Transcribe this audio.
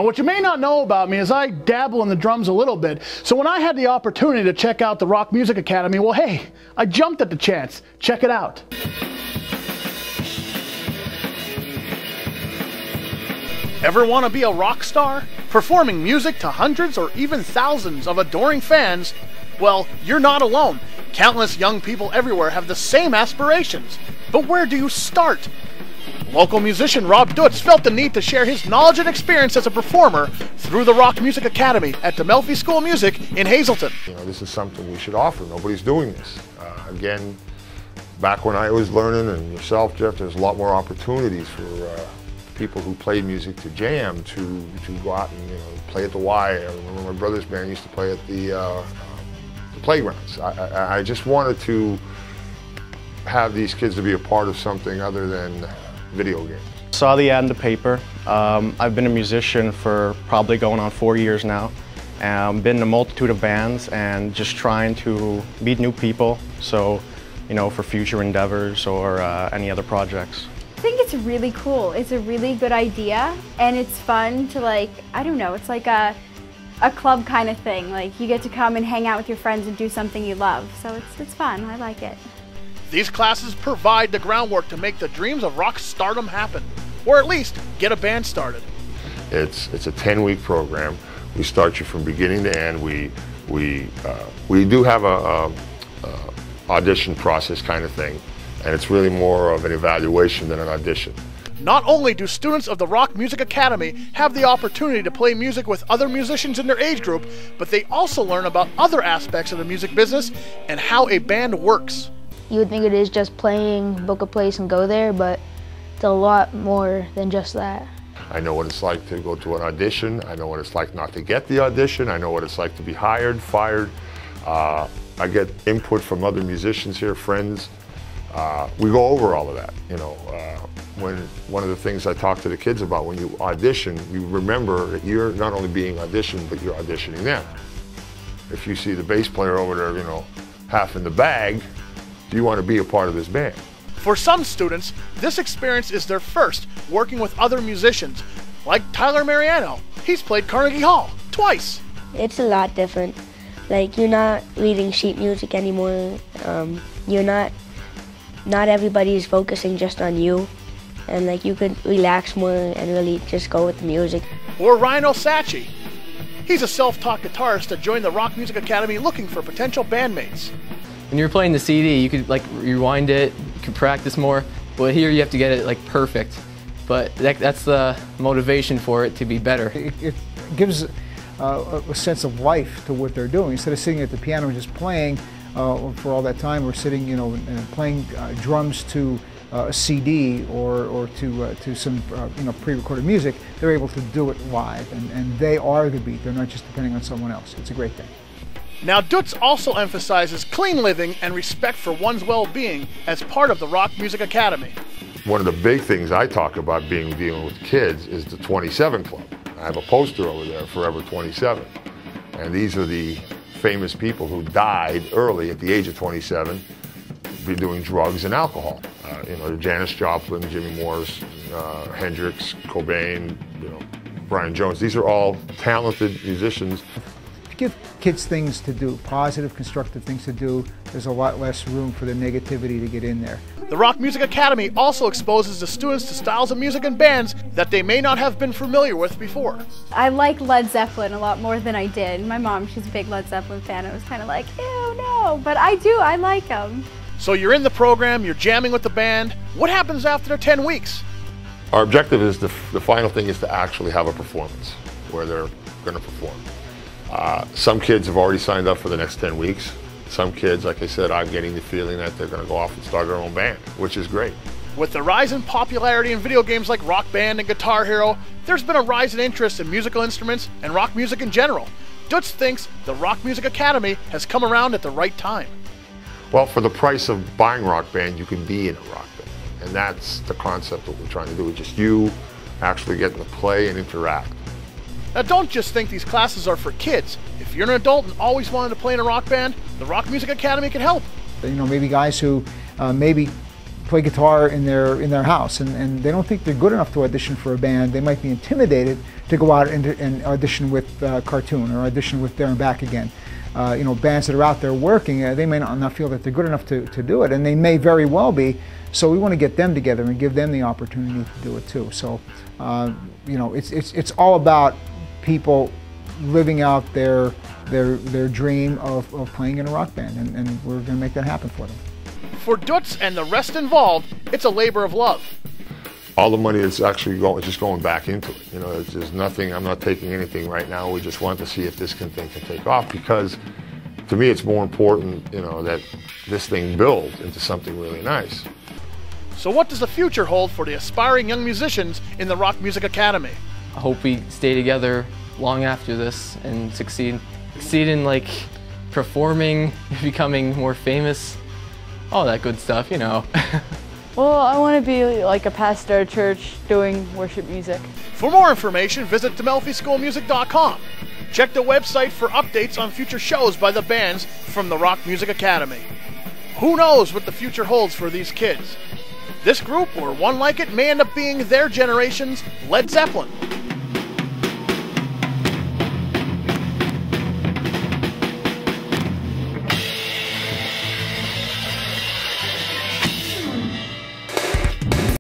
what you may not know about me is I dabble in the drums a little bit, so when I had the opportunity to check out the Rock Music Academy, well hey, I jumped at the chance. Check it out. Ever want to be a rock star? Performing music to hundreds or even thousands of adoring fans? Well, you're not alone. Countless young people everywhere have the same aspirations. But where do you start? Local musician Rob Dutz felt the need to share his knowledge and experience as a performer through the Rock Music Academy at Demelfi School of Music in Hazleton. You know, this is something we should offer. Nobody's doing this. Again, back when I was learning, and yourself, Jeff, there's a lot more opportunities for people who play music to jam, to go out and play at the Y. I remember my brother's band used to play at the playgrounds. I just wanted to have these kids to be a part of something other than video games. Saw the ad in the paper. I've been a musician for probably going on 4 years now. Been in a multitude of bands and just trying to meet new people. So, for future endeavors or any other projects. I think it's really cool. It's a really good idea, and it's fun to I don't know, it's like a club kind of thing. Like you get to come and hang out with your friends and do something you love. So it's fun, I like it. These classes provide the groundwork to make the dreams of rock stardom happen, or at least get a band started. It's a 10-week program. We start you from beginning to end. We do have a audition process kind of thing. And it's really more of an evaluation than an audition. Not only do students of the Rock Music Academy have the opportunity to play music with other musicians in their age group, but they also learn about other aspects of the music business and how a band works. You would think it is just playing, book a place and go there, but it's a lot more than just that. I know what it's like to go to an audition. I know what it's like not to get the audition. I know what it's like to be hired, fired. I get input from other musicians here, friends. We go over all of that. One of the things I talk to the kids about, when you audition, you remember that you're not only being auditioned, but you're auditioning them. If you see the bass player over there, half in the bag, do you want to be a part of this band? For some students, this experience is their first working with other musicians, like Tyler Mariano. He's played Carnegie Hall twice. It's a lot different. Like, you're not reading sheet music anymore. Not everybody is focusing just on you, and you could relax more and really just go with the music. Or Ryan Osacci. He's a self-taught guitarist that joined the Rock Music Academy looking for potential bandmates. When you're playing the CD, you could rewind it, you could practice more, but here you have to get it perfect. But that's the motivation for it to be better. It gives a sense of life to what they're doing. Instead of sitting at the piano and just playing for all that time, or sitting, and playing drums to a CD or to some pre-recorded music, they're able to do it live, and they are the beat. They're not just depending on someone else. It's a great thing. Now, Dutz also emphasizes clean living and respect for one's well-being as part of the Rock Music Academy. One of the big things I talk about dealing with kids is the 27 Club. I have a poster over there, Forever 27. And these are the famous people who died early at the age of 27, doing drugs and alcohol. Janis Joplin, Jimmy Morris, Hendrix, Cobain, Brian Jones. These are all talented musicians. Give kids things to do, positive, constructive things to do. There's a lot less room for the negativity to get in there. The Rock Music Academy also exposes the students to styles of music and bands that they may not have been familiar with before. I like Led Zeppelin a lot more than I did. My mom, she's a big Led Zeppelin fan. I was kind of like, ew, no, but I like them. So you're in the program, you're jamming with the band. What happens after 10 weeks? Our objective is the final thing is to actually have a performance where they're going to perform. Some kids have already signed up for the next 10 weeks. Some kids, like I said, I'm getting the feeling that they're going to go off and start their own band, which is great. With the rise in popularity in video games like Rock Band and Guitar Hero, there's been a rise in interest in musical instruments and rock music in general. Dutz thinks the Rock Music Academy has come around at the right time. Well, for the price of buying Rock Band, you can be in a rock band. And that's the concept of what we're trying to do. It's just you actually getting to play and interact. Now, don't just think these classes are for kids. If you're an adult and always wanted to play in a rock band, the Rock Music Academy can help. Maybe guys who maybe play guitar in their house, and they don't think they're good enough to audition for a band. They might be intimidated to go out and audition with Cartoon or audition with There and Back Again. You know, bands that are out there working, they may not feel that they're good enough to do it, and they may very well be. So we want to get them together and give them the opportunity to do it too. So you know, it's all about people living out their dream of playing in a rock band, and we're going to make that happen for them. For Dutz and the rest involved, it's a labor of love. All the money is actually just going back into it. You know, there's nothing, I'm not taking anything right now. We just want to see if this thing can take off, because to me it's more important, you know, that this thing builds into something really nice. So what does the future hold for the aspiring young musicians in the Rock Music Academy? I hope we stay together long after this and succeed in like performing, becoming more famous, all that good stuff, you know. Well, I want to be like a pastor at church doing worship music. For more information, visit DeMelfischoolmusic.com. Check the website for updates on future shows by the bands from the Rock Music Academy. Who knows what the future holds for these kids? This group, or one like it, may end up being their generation's Led Zeppelin.